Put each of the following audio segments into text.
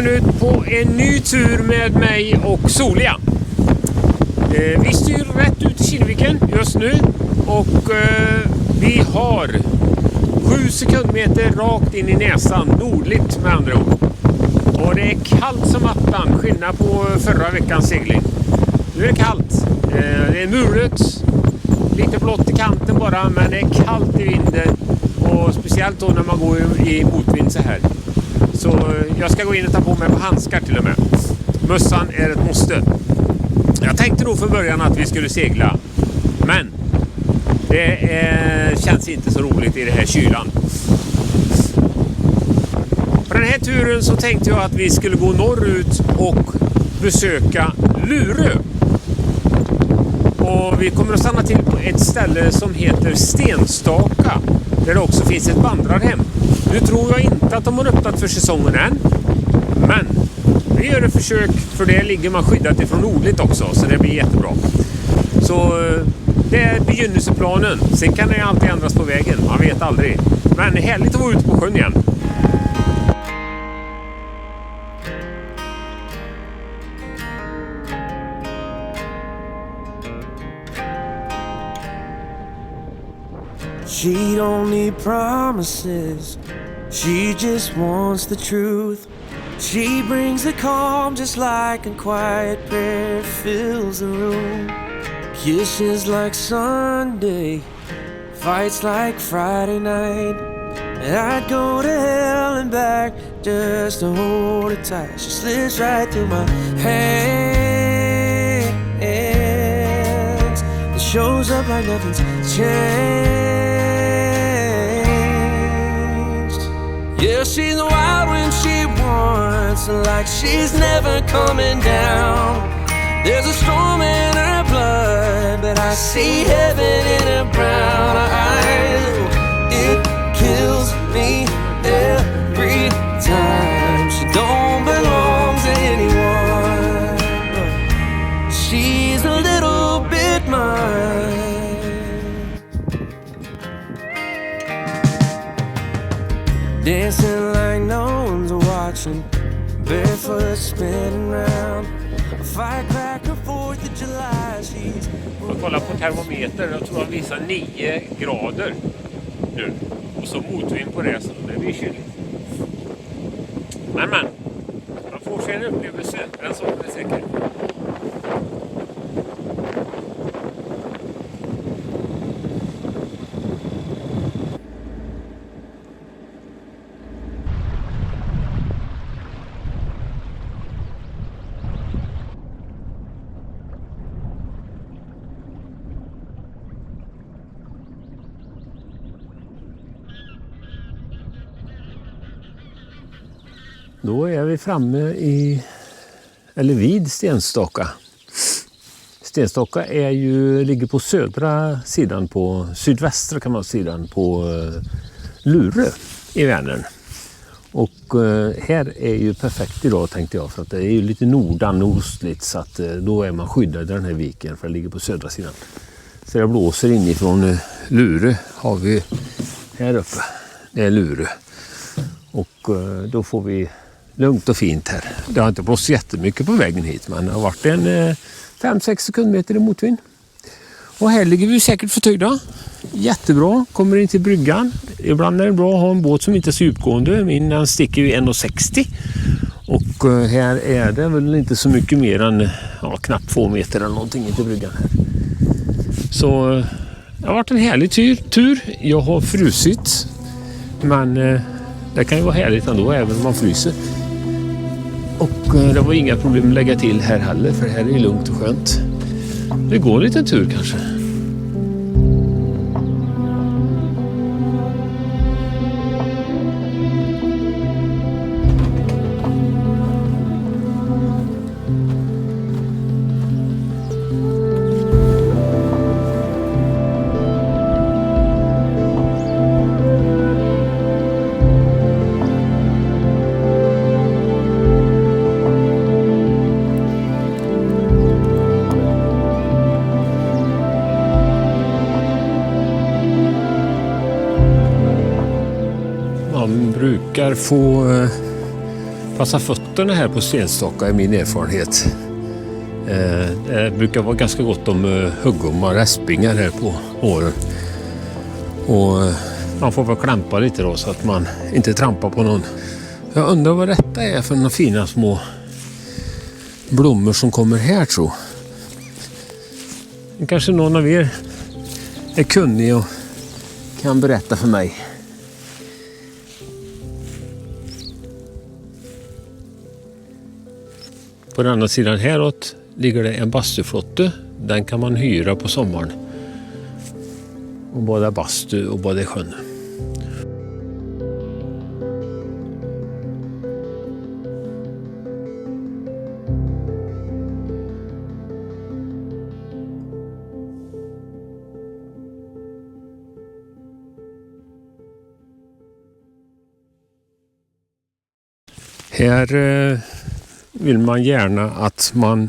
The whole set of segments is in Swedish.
välkommen ut på en ny tur med mig och Solia. Vi styr rätt ut i Kinnviken just nu och vi har 7 sekundmeter rakt in i näsan, nordligt med andra ord. Och det är kallt som attan, skillnad på förra veckans segling. Nu är det kallt, det är mulet, lite blått i kanten bara, men det är kallt i vinden. Och speciellt då när man går i motvind så här. Så jag ska gå in och ta på mig på handskar till och med. Mössan är ett måste. Jag tänkte då från början att vi skulle segla. Men det känns inte så roligt i det här kylan. På den här turen så tänkte jag att vi skulle gå norrut och besöka Lurö. Och vi kommer att stanna till på ett ställe som heter Stenstaka. Där det också finns ett vandrarhem. Nu tror jag inte att de har öppnat för säsongen än. Men vi gör ett försök, för det ligger man skyddat ifrån nordligt också. Så det blir jättebra. Så det är begynnelseplanen. Sen kan det alltid ändras på vägen. Man vet aldrig. Men härligt att vara ute på sjön igen. She don't need promises, she just wants the truth. She brings the calm just like a quiet prayer fills the room. Kisses like Sunday, fights like Friday night. And I'd go to hell and back just to hold her tight. She slips right through my hands and shows up like nothing's changed. Yeah, she's wild when she wants, like she's never coming down. There's a storm in her blood, but I see heaven in her brown eyes. It kills me every time. She don't belong to anyone. She's a little bit mine. Dancing like no one's watching, barefoot spinning round. A firecracker 4th of July. She's... Jag kollar på termometern, jag tror han visar 9 grader nu. Och så motvind på det, så det blir kyligt. Men, man får sig en upplevelse, den så är det säkert. Då är vi framme vid Stenstaka. Stenstaka ligger på södra sidan, på sydvästra kan man sidan på Lurö i Vänern. Och här är ju perfekt idag tänkte jag, för att det är ju lite nordostligt, så att då är man skyddad i den här viken, för det ligger på södra sidan. Så det blåser inifrån Lurö har vi här uppe. Det är Lurö. Och då får vi lugnt och fint här. Det har inte blåst jättemycket på vägen hit, men det har varit en 5-6 sekundmeter i motvind. Och här ligger vi säkert förtöjda. Jättebra. Kommer in till bryggan. Ibland är det bra att ha en båt som inte är så djupgående. Min sticker ju 1,60. Och här är det väl inte så mycket mer än knappt 2 meter eller någonting till bryggan här. Så det har varit en härlig tur. Jag har frusit. Men det kan ju vara härligt ändå, även om man fryser. Och det var inga problem att lägga till här heller, för här är det lugnt och skönt. Det går lite tur kanske. Brukar få Passa fötterna här på Stenstocka är min erfarenhet. Det brukar vara ganska gott om huggormar och räspingar här på åren. Och man får väl klampa lite då så att man inte trampar på någon. Jag undrar vad detta är för några fina små blommor som kommer här, tror jag. Kanske någon av er är kunnig och kan berätta för mig. På den andra sidan häråt ligger det en bastuflotte. Den kan man hyra på sommaren. Och bada bastu och bada i sjön. Här vill man gärna att man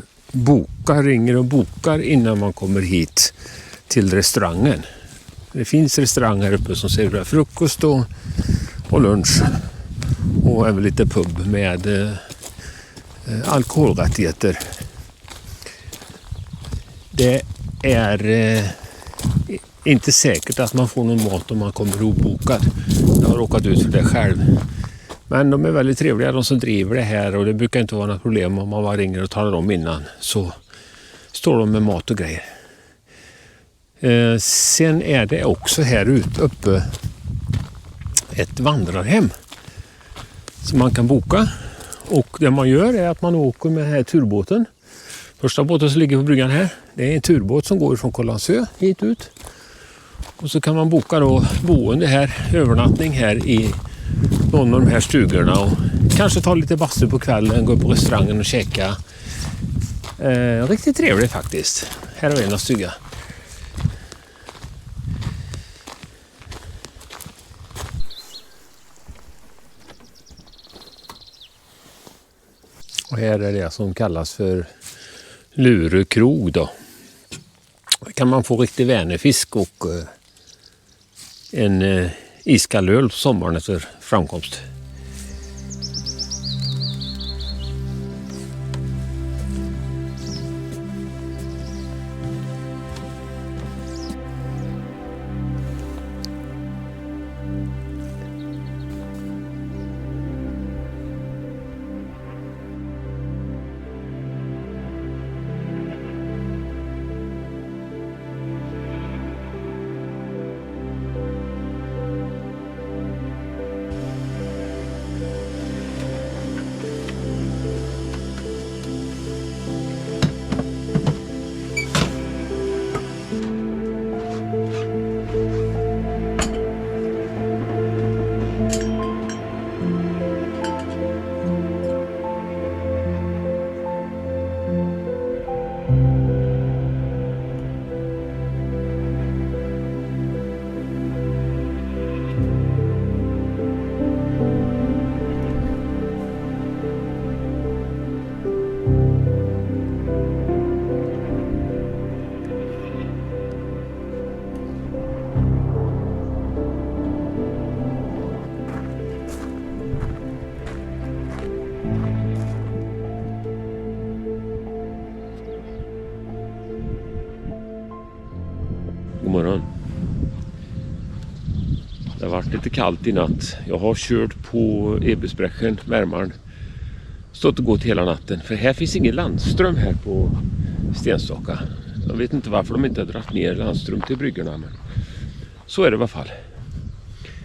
ringer och bokar innan man kommer hit till restaurangen. Det finns restauranger här uppe som serverar frukost och lunch och även lite pub med alkoholrättigheter. Det är inte säkert att man får någon mat om man kommer obokad. Jag har råkat ut för det själv. Men de är väldigt trevliga, de som driver det här, och det brukar inte vara något problem om man bara ringer och talar om innan. Så står de med mat och grejer. Sen är det också här uppe ett vandrarhem som man kan boka. Och det man gör är att man åker med den här turbåten. Första båten som ligger på bryggan här, det är en turbåt som går från Kållandsö hit ut. Och så kan man boka då boende här, övernattning här i någon av de här stugorna och kanske ta lite bastu på kvällen, gå på restaurangen och käka. Riktigt trevligt faktiskt. Här har vi en stuga. Och här är det som kallas för Lurekrog då. Här kan man få riktig vänerfisk och en iskall öl på sommaren efter framkomst. God morgon. Det har varit lite kallt i natt. Jag har kört på Ebesbräcken, Värmaren. Stått och gått hela natten. För här finns ingen landström här på Stenstocka. Jag vet inte varför de inte har dragit ner landström till bryggorna. Men så är det i alla fall.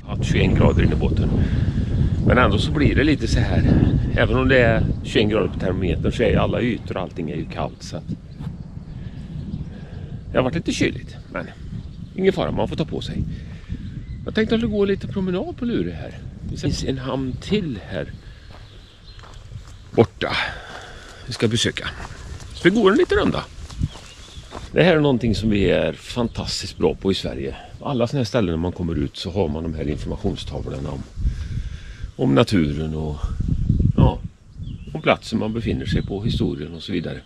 Att 21 grader inne i båten. Men ändå så blir det lite så här. Även om det är 21 grader på termometern så är alla ytor och allting är ju kallt. Så att det har varit lite kyligt. Men ingen fara, man får ta på sig. Jag tänkte att det går lite promenad på Lure här. Det finns en hamn till här borta. Vi ska besöka. Så vi går en liten runda. Det här är någonting som vi är fantastiskt bra på i Sverige. Alla sådana här ställen när man kommer ut så har man de här informationstavlorna om naturen och om platsen man befinner sig på, historien och så vidare.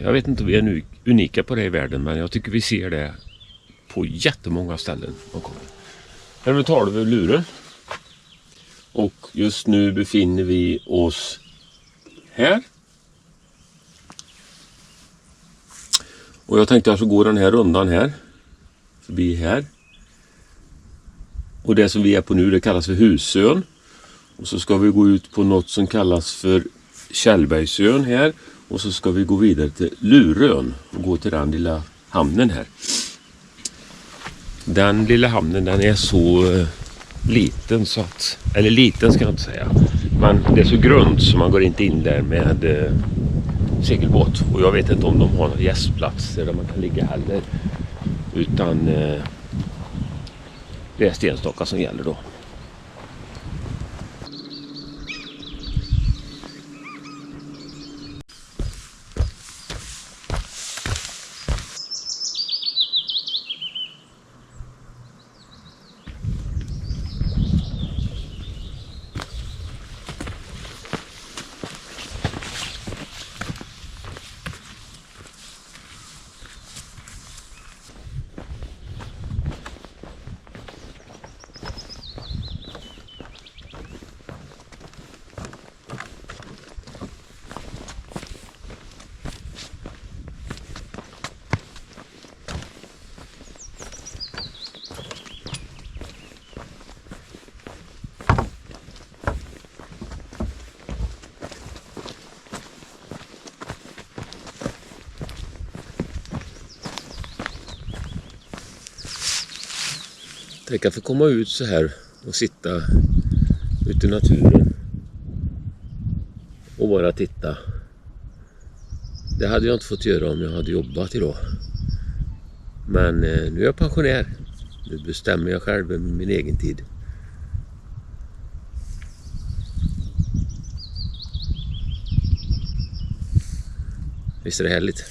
Jag vet inte om vi är unika på det i världen, men jag tycker vi ser det på jättemånga ställen man kommer. Här talar vi Luren. Och just nu befinner vi oss här. Och jag tänkte att jag gå den här rundan här. Förbi här. Och det som vi är på nu, det kallas för Husön. Och så ska vi gå ut på något som kallas för Källbergsön här. Och så ska vi gå vidare till Lurön och gå till den lilla hamnen här. Den lilla hamnen, den är så liten så att, eller liten ska jag inte säga, men det är så grunt så man går inte in där med segelbåt. Och jag vet inte om de har några gästplatser där man kan ligga heller, utan det är Stenstocka som gäller då. Tänk att få komma ut så här och sitta ute i naturen och bara titta. Det hade jag inte fått göra om jag hade jobbat idag. Men nu är jag pensionär. Nu bestämmer jag själv med min egen tid. Visst är det härligt?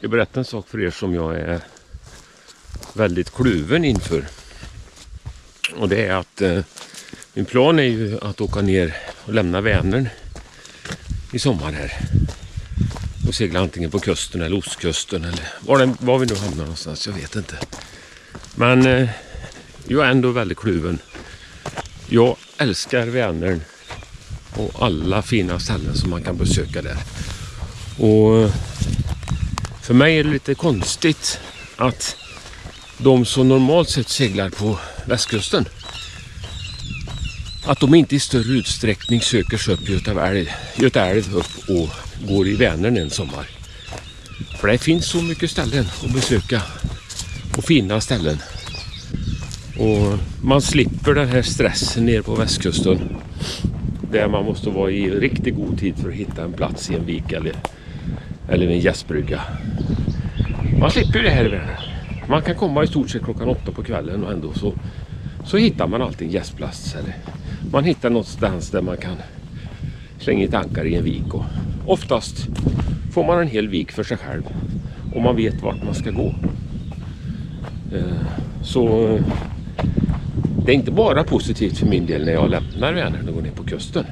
Jag ska berätta en sak för er som jag är väldigt kluven inför. Och det är att min plan är ju att åka ner och lämna Vänern i sommar här. Och segla antingen på kusten eller ostkusten eller var vi nu hamnar någonstans, jag vet inte. Men jag är ändå väldigt kluven. Jag älskar Vänern och alla fina ställen som man kan besöka där. Och för mig är det lite konstigt att de som normalt sett seglar på västkusten, att de inte i större utsträckning söker sig upp Göta älv upp och går i Vänern en sommar. För det finns så mycket ställen att besöka och fina ställen. Och man slipper den här stressen ner på västkusten där man måste vara i riktigt god tid för att hitta en plats i en vik eller en gästbrygga. Man slipper det här i Vänern. Man kan komma i stort sett klockan 8 på kvällen och ändå så hittar man alltid en gästplats. Eller man hittar någonstans där man kan slänga i tankar i en vik. Och oftast får man en hel vik för sig själv och man vet vart man ska gå. Så det är inte bara positivt för min del när jag lämnar Vänern och går ner på kusten.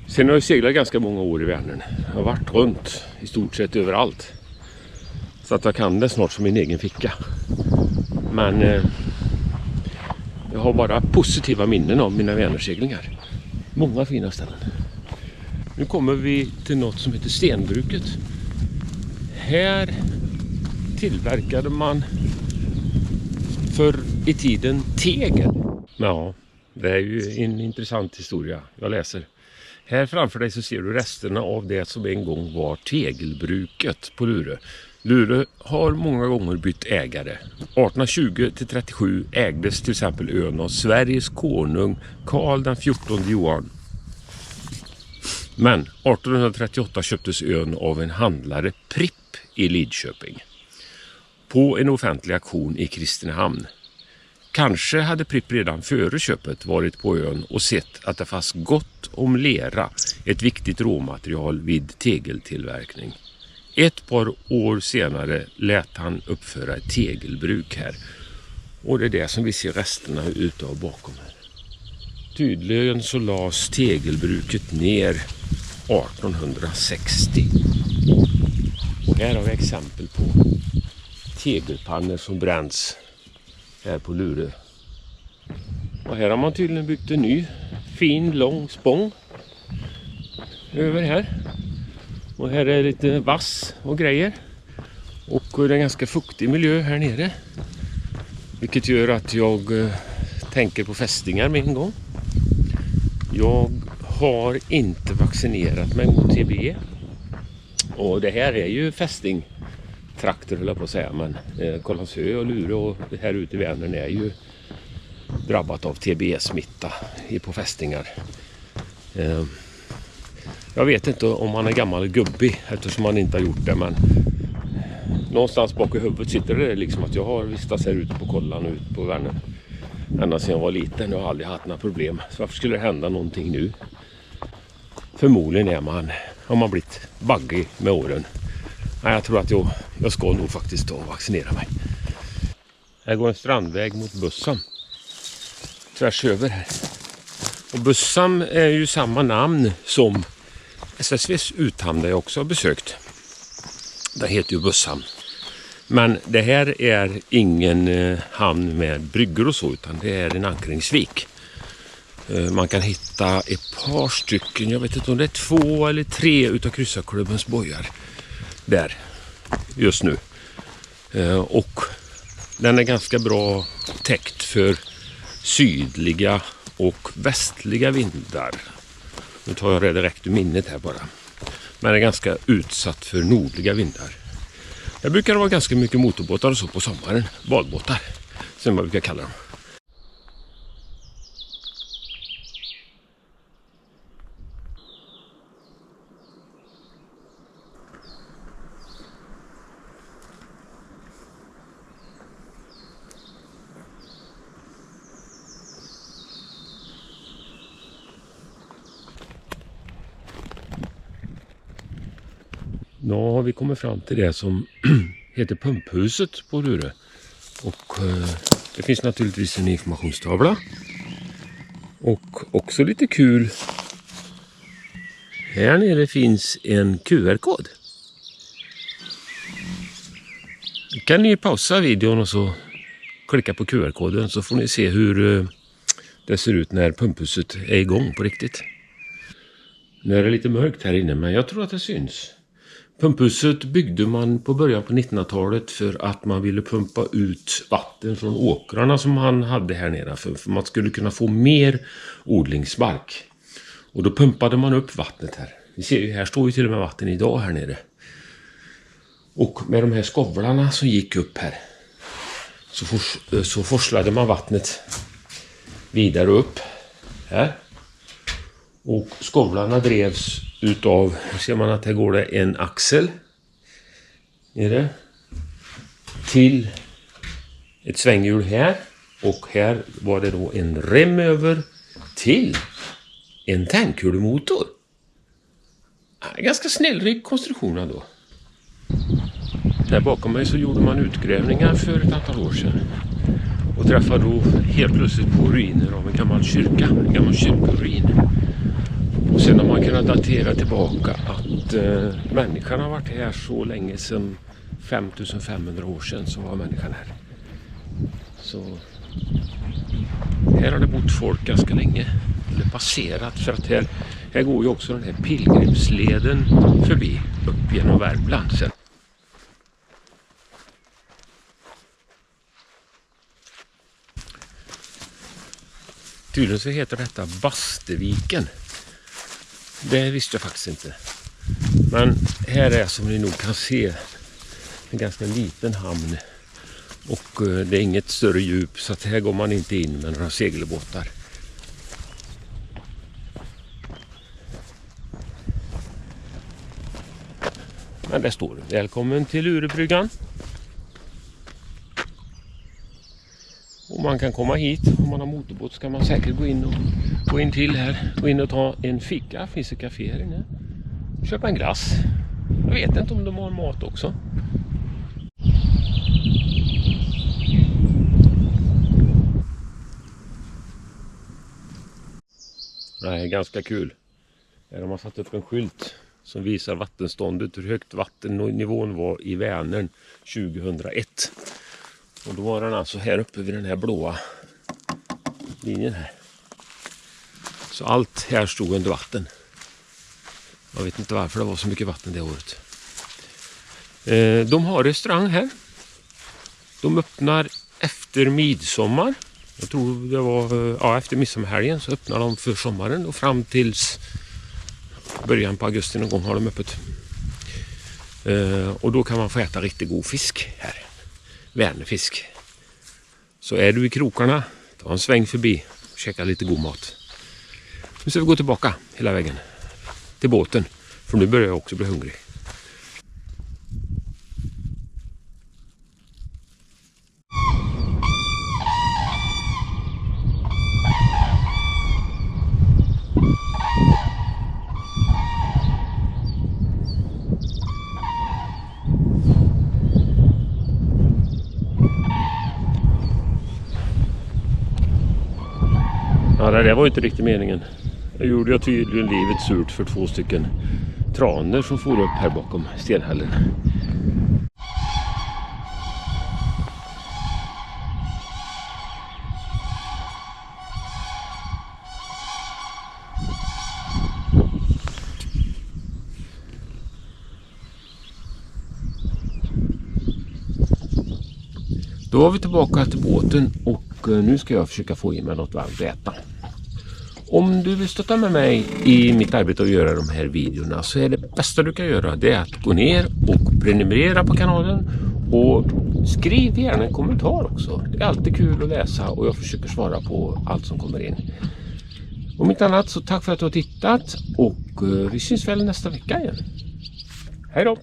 Sen har jag seglat ganska många år i Vänern. Jag har varit runt i stort sett överallt. Så att jag kan det snart som min egen ficka. Men jag har bara positiva minnen av mina Vänerseglingar. Många fina ställen. Nu kommer vi till något som heter Stenbruket. Här tillverkade man förr i tiden tegel. Ja, det är ju en intressant historia. Jag läser. Här framför dig så ser du resterna av det som en gång var tegelbruket på Lurö. Lurö har många gånger bytt ägare. 1820 till 37 ägdes till exempel ön av Sveriges konung Karl den 14 Johan. Men 1838 köptes ön av en handlare Pripp i Lidköping på en offentlig auktion i Kristinehamn. Kanske hade Pripp redan före köpet varit på ön och sett att det fanns gott om lera, ett viktigt råmaterial vid tegeltillverkning. Ett par år senare lät han uppföra ett tegelbruk här. Och det är det som vi ser resterna utav bakom här. Tydligen så lades tegelbruket ner 1860. Och här har vi exempel på tegelpannor som bränns här på Lurö. Och här har man tydligen byggt en ny fin lång spång över här. Och här är lite vass och grejer. Och det är en ganska fuktig miljö här nere. Vilket gör att jag tänker på fästingar med en gång. Jag har inte vaccinerat mig mot TBE. Och det här är ju fästingtrakter, höll jag på att säga. Men Kållandsö och Lurö och här ute i Vänern är ju drabbat av TBE-smitta på fästingar. Jag vet inte om man är gammal gubbig eftersom man inte har gjort det, men någonstans bak i huvudet sitter det liksom att jag har vistats här ute på Kollan och ute på Vänern ända sedan jag var liten och har aldrig haft några problem. Så varför skulle det hända någonting nu? Förmodligen har man blivit baggig med åren. Nej, jag tror att jag ska nog faktiskt ta och vaccinera mig. Här går en strandväg mot Bussam. Tvärs över här. Och Bussam är ju samma namn som SSVs uthamn där jag också har besökt. Det heter ju Bussam. Men det här är ingen hamn med bryggor och så, utan det är en ankringsvik. Man kan hitta ett par stycken, jag vet inte om det är 2 eller 3 utav kryssarklubbens bojar där just nu. Och den är ganska bra täckt för sydliga och västliga vindar. Nu tar jag det direkt ur minnet här bara. Men är ganska utsatt för nordliga vindar. Det brukar vara ganska mycket motorbåtar och så på sommaren. Badbåtar, som man brukar kalla dem. Nu har vi kommit fram till det som heter Pumphuset på Lurö. Och det finns naturligtvis en informationstavla. Och också lite kul. Här nere finns en QR-kod. Kan ni pausa videon och så klicka på QR-koden så får ni se hur det ser ut när pumphuset är igång på riktigt. Nu är det lite mörkt här inne, men jag tror att det syns. Pumphuset byggde man på början på 1900-talet för att man ville pumpa ut vatten från åkrarna som han hade här nere. För man skulle kunna få mer odlingsmark. Och då pumpade man upp vattnet här. Vi ser ju, här står ju till och med vatten idag här nere. Och med de här skovlarna som gick upp här så forslade man vattnet vidare upp här. Och skovlarna drevs utav, här ser man att här går det en axel nere till ett svänghjul här. Och här var det då en rem över till en tankkulemotor. Ganska snällrik konstruktion då. Där bakom mig så gjorde man utgrävningar för ett antal år sedan. Och träffade då helt plötsligt på ruiner av en gammal kyrka, en gammal kyrkoruin. Och sen har man kunnat datera tillbaka att människan har varit här så länge som 5500 år sedan så var människan här. Så här har det bott folk ganska länge. Eller passerat för att här går ju också den här pilgrimsleden förbi upp genom Värmland sen. Tydligen så heter detta Basteviken. Det visste jag faktiskt inte. Men här är som ni nog kan se en ganska liten hamn. Och det är inget större djup så att här går man inte in med några segelbåtar. Men där står det. Välkommen till Lurebryggan. Och man kan komma hit. Om man har motorbåt så kan man säkert gå in till här. Gå in och ta en fika. Finns det kafé här inne. Köpa en glass. Jag vet inte om de har mat också. Nej, ganska kul. Här har man satt upp en skylt som visar vattenståndet, hur högt vattennivån var i Vänern 2001. Och då var den alltså här uppe vid den här blåa linjen här. Så allt här stod under vatten. Jag vet inte varför det var så mycket vatten det året. De har restaurang här. De öppnar efter midsommar. Jag tror det var efter midsommarhelgen så öppnar de för sommaren och fram tills början på augusti någon gång har de öppet. Och då kan man få äta riktigt god fisk här. Vänerfisk. Så är du i krokarna, ta en sväng förbi och käka lite god mat. Nu ska vi gå tillbaka hela vägen till båten. För nu börjar jag också bli hungrig. Ja, det där var ju inte riktigt meningen. Jag gjorde tydligen livet surt för 2 stycken traner som for upp här bakom stenhällen. Då var vi tillbaka till båten och nu ska jag försöka få i mig något varmt att äta. Om du vill stötta med mig i mitt arbete att göra de här videorna så är det bästa du kan göra det är att gå ner och prenumerera på kanalen och skriv gärna en kommentar också. Det är alltid kul att läsa och jag försöker svara på allt som kommer in. Om inte annat så tack för att du har tittat och vi syns väl nästa vecka igen. Hej då!